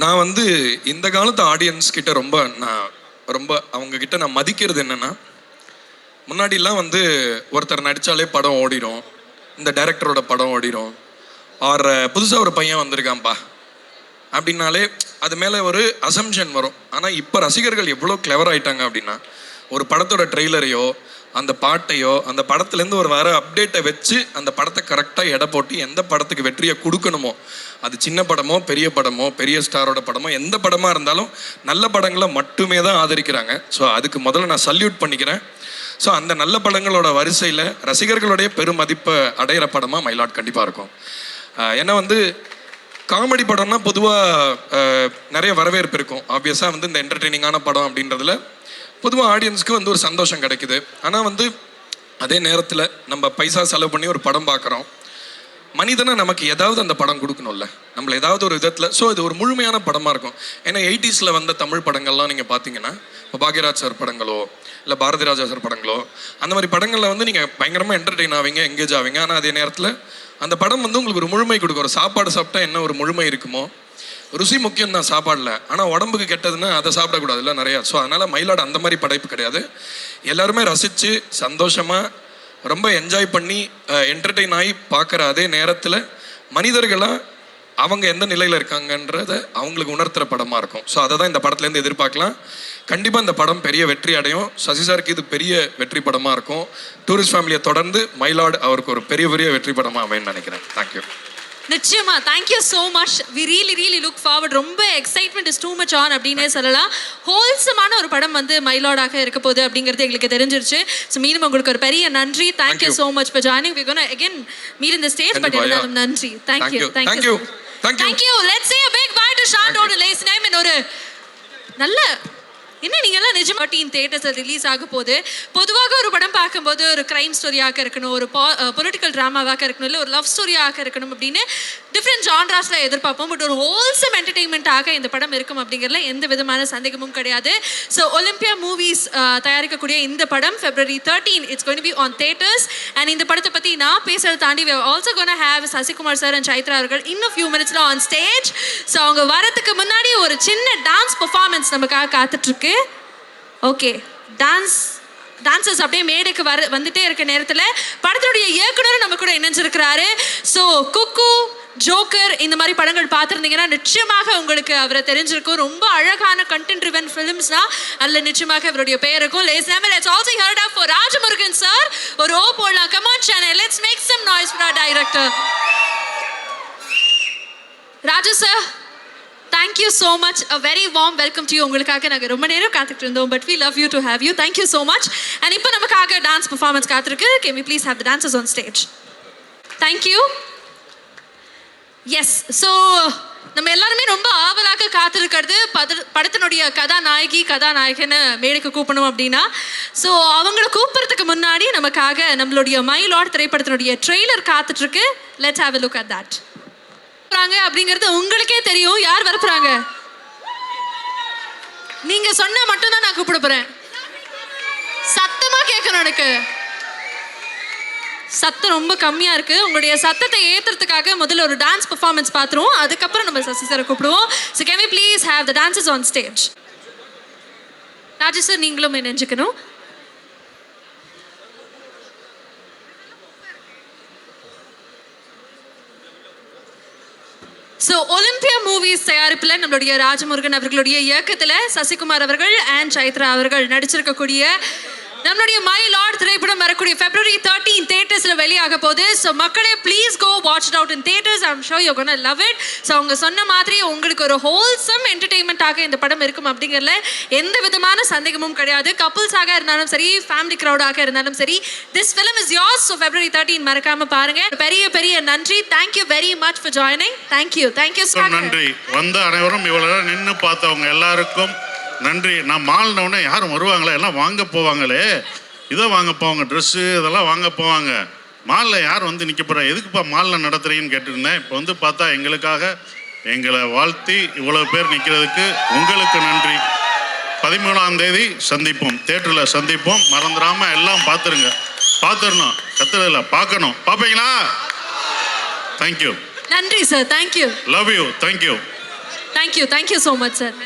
நான் வந்து இந்த காலத்து ஆடியன்ஸ் கிட்ட ரொம்ப அவங்க கிட்ட நான் மதிக்கிறது என்னன்னா, முன்னாடிலாம் வந்து ஒருத்தர் நடித்தாலே படம் ஓடிடும், இந்த டைரக்டரோட படம் ஓடிடும், ஆர் புதுசாக ஒரு பையன் வந்திருக்கான்ப்பா அப்படின்னாலே அது மேலே ஒரு அசம்ஷன் வரும். ஆனால் இப்போ ரசிகர்கள் எவ்வளோ கிளவர் ஆகிட்டாங்க அப்படின்னா, ஒரு படத்தோட ட்ரெய்லரையோ அந்த பாட்டையோ அந்த படத்துலேருந்து ஒரு வர அப்டேட்டை வச்சு அந்த படத்தை கரெக்டாக எடை போட்டு எந்த படத்துக்கு வெற்றியை கொடுக்கணுமோ, அது சின்ன படமோ பெரிய படமோ பெரிய ஸ்டாரோட படமோ எந்த படமாக இருந்தாலும் நல்ல படங்களை மட்டுமே தான் ஆதரிக்கிறாங்க. ஸோ அதுக்கு முதல்ல நான் சல்யூட் பண்ணிக்கிறேன். ஸோ அந்த நல்ல படங்களோட வரிசையில் ரசிகர்களுடைய பெருமதிப்பை அடையிற படமாக மயிலாட் கண்டிப்பாக இருக்கும். ஏன்னா வந்து காமெடி படம்னா பொதுவாக நிறைய வரவேற்பு இருக்கும். ஆப்வியஸாக வந்து இந்த என்டர்டெய்னிங்கான படம் அப்படின்றதுல பொதுவாக ஆடியன்ஸ்க்கு வந்து ஒரு சந்தோஷம் கிடைக்குது. ஆனால் வந்து அதே நேரத்தில் நம்ம பைசா செலவு பண்ணி ஒரு படம் பார்க்குறோம், மனிதனை நமக்கு ஏதாவது அந்த படம் கொடுக்கணும்ல, நம்மளை ஏதாவது ஒரு விதத்தில். ஸோ இது ஒரு முழுமையான படமாக இருக்கும். ஏன்னா 80s வந்த தமிழ் படங்கள்லாம் நீங்கள் பார்த்தீங்கன்னா, இப்போ பாக்யராஜ் சார் படங்களோ இல்லை பாரதி ராஜா சார் படங்களோ அந்த மாதிரி படங்களில் வந்து நீங்கள் பயங்கரமாக என்டர்டெயின் ஆவீங்க, எங்கேஜ் ஆவீங்க. ஆனால் அதே நேரத்தில் அந்த படம் வந்து உங்களுக்கு ஒரு முழுமை கொடுக்கும். ஒரு சாப்பாடு சாப்பிட்டா என்ன ஒரு முழுமை இருக்குமோ, ருசி முக்கியம் தான் சாப்பாடில், ஆனால் உடம்புக்கு கெட்டதுன்னா அதை சாப்பிடக்கூடாதுல்ல நிறையா. ஸோ அதனால் மயிலாடு அந்த மாதிரி படைப்பு கிடையாது. எல்லாருமே ரசித்து சந்தோஷமாக ரொம்ப என்ஜாய் பண்ணி என்டர்டெயின் ஆகி பார்க்குற அதே நேரத்தில் மனிதர்களாக அவங்க எந்த நிலையில் இருக்காங்கன்றதை அவங்களுக்கு உணர்த்துகிற படமாக இருக்கும். ஸோ அதை தான் இந்த படத்துலேருந்து எதிர்பார்க்கலாம். கண்டிப்பாக இந்த படம் பெரிய வெற்றி அடையும். சசி சாருக்கு இது பெரிய வெற்றி படமாக இருக்கும். டூரிஸ்ட் ஃபேமிலியை தொடர்ந்து மயிலாடு அவருக்கு ஒரு பெரிய வெற்றி படமாக அமைன்னு நினைக்கிறேன். தேங்க்யூ. நிச்சயமா, thank you so much. We really look forward. ரொம்ப excitement is too much on அப்படின்னே சொல்லலாம். ஹோல்சமான ஒரு படம் வந்து மயிலாடாக இருக்க போகுது அப்படிங்கிறது எங்களுக்கு தெரிஞ்சிருச்சு. ஸோ மீண்டும் உங்களுக்கு ஒரு பெரிய நன்றி. Thank you so much for joining. We gonna again meet in the stage, but இருந்தாலும் நன்றி. Thank you. Let's say a big bye to Shandor Lace name in ஒரு நல்ல என்ன நீங்கள்லாம் நிஜம் 13 தியேட்டர்ஸில் ரிலீஸ் ஆக போகுது. பொதுவாக ஒரு படம் பார்க்கும்போது ஒரு க்ரைம் ஸ்டோரியாக இருக்கணும், ஒரு பொலிட்டிக்கல் ட்ராமாவாக இருக்கணும், இல்லை ஒரு லவ் ஸ்டோரியாக இருக்கணும் அப்படின்னு டிஃப்ரெண்ட் ஜான்ராஸில் எதிர்பார்ப்போம். பட் ஒரு ஹோல்சம் என்டர்டெயின்மெண்ட்டாக இந்த படம் இருக்கும் அப்படிங்கிறதுல எந்த விதமான சந்தேகமும் கிடையாது. ஸோ ஒலிம்பியா மூவிஸ் தயாரிக்கக்கூடிய இந்த படம் February 13 it's going to be on theatres. And இந்த படத்தை பற்றி நான் பேசுகிறத தாண்டி we are also going to have Sasikumar sir and Chaitra அவர்கள் இன்னும் ஃபியூ மினிட்ஸில் ஆன் ஸ்டேஜ். ஸோ அவங்க வரத்துக்கு முன்னாடி ஒரு சின்ன டான்ஸ் பர்ஃபார்மன்ஸ் நமக்காக காத்துட்ருக்கு. ஓகே, டான்சர்ஸ் அப்படியே மேடைக்கு வந்துட்டே இருக்க நேரத்தில் படத்தினுடைய இயக்குனர் நம்ம கூட இணைஞ்சிருக்கிறாரு. ஸோ குக்கு, ஜோக்கர் இந்த மாதிரி படங்கள் பார்த்துருந்தீங்கன்னா நிச்சயமாக உங்களுக்கு அவரை தெரிஞ்சிருக்கும். ரொம்ப அழகான கண்டென்ட் ட்ரிவன் ஃபிலிம்ஸ்னா அதில் நிச்சயமாக அவருடைய பெயர் இருக்கும். Let's also hear it up for Rajamurugan sir. ஒரு ஓ போடலாம். Come on channel, let's make some noise for our director. Raju sir, thank you so much. A very warm welcome to you. உங்களுக்காக நாங்கள் ரொம்ப நேரம் காத்துட்டு இருந்தோம், but we love you to have you. Thank you so much. And இப்போ நமக்காக dance performance காத்திருக்கு. Can we please have the dancers on stage? Thank you. Yes, so நம்ம எல்லாருமே ரொம்ப ஆவலாக காத்திருக்கிறது படத்தினுடைய கதாநாயகனை மேடைக்கு கூப்பிடணும் அப்படின்னா. ஸோ அவங்கள கூப்பிட்றதுக்கு முன்னாடி நமக்காக நம்மளுடைய மயிலாட் திரைப்படத்தினுடைய ட்ரெய்லர் காத்துட்ருக்கு. Let's have a look at that. அப்படிங்கிறது உங்களுக்கே தெரியும். யார் வரப்போறாங்க? நீங்க சொன்னா மட்டும் தான் நான் கூப்பிட போறேன். சத்தமா கேட்கணும். எனக்கு சத்தம் ரொம்ப கம்மியா இருக்கு. உங்களுடைய சத்தத்தை ஏத்துறதுக்காக முதல்ல ஒரு டான்ஸ் பெர்ஃபார்மன்ஸ் பார்த்துருவோம், அதுக்கப்புறம் நம்ம சசி சாரை கூப்பிடுவோம். So can we please have the dancers on stage? Raju sir, நீங்களும் நினைஞ்சுக்கணும். ஸோ ஒலிம்பியா மூவிஸ் தயாரிப்பில் நம்மளுடைய ராஜமுருகன் அவர்களுடைய இயக்கத்தில் சசிகுமார் அவர்கள் அண்ட் சைத்ரா அவர்கள் நடிச்சிருக்கக்கூடிய நம்மளுடைய மயிலாட் திரைப்படம் வரக்கூடிய February 13 தியேட்டர்ஸில் வெளியாக போகுது. ஸோ மக்களே, please go watch it out in theatres. I'm sure you gonna love it. So அவங்க சொன்ன மாதிரி உங்களுக்கு ஒரு ஹோல்சம் என்டர்டெயின்மெண்ட்டாக இந்த படம் இருக்கும் அப்படிங்கிறதுல எந்த விதமான சந்தேகமும் கிடையாது. கப்புள்ஸாக இருந்தாலும் சரி, ஃபேமிலி க்ரௌடாக இருந்தாலும் சரி, this film is yours. So February 13 மறக்காம பாருங்க. பெரிய நன்றி. Thank you very much for joining. Thank you so நன்றி. வந்த அனைவரும் இவ்வளோ நின்று பார்த்தவங்க எல்லாருக்கும் நன்றி. நான் மால்னவுடனே யாரும் வருவாங்களே, எல்லாம் வாங்க போவாங்களே, இதை வாங்க போவாங்க, ட்ரெஸ்ஸு இதெல்லாம் வாங்க போவாங்க. மாலில் யார் வந்து நிற்க போகிறா, எதுக்குப்பா மாலில் நடத்துறீங்கன்னு கேட்டுருந்தேன். இப்போ வந்து பார்த்தா எங்களுக்காக எங்களை வாழ்த்தி இவ்வளோ பேர் நிற்கிறதுக்கு உங்களுக்கு நன்றி. 13ஆம் தேதி சந்திப்போம், தேட்டரில் சந்திப்போம். மறந்துடாமல் எல்லாம் பார்த்துடணும், கத்துறதில்ல பார்க்கணும். பார்ப்பீங்களா? தேங்க்யூ. நன்றி sir. Thank you. Love you. Thank you. Thank you so much sir.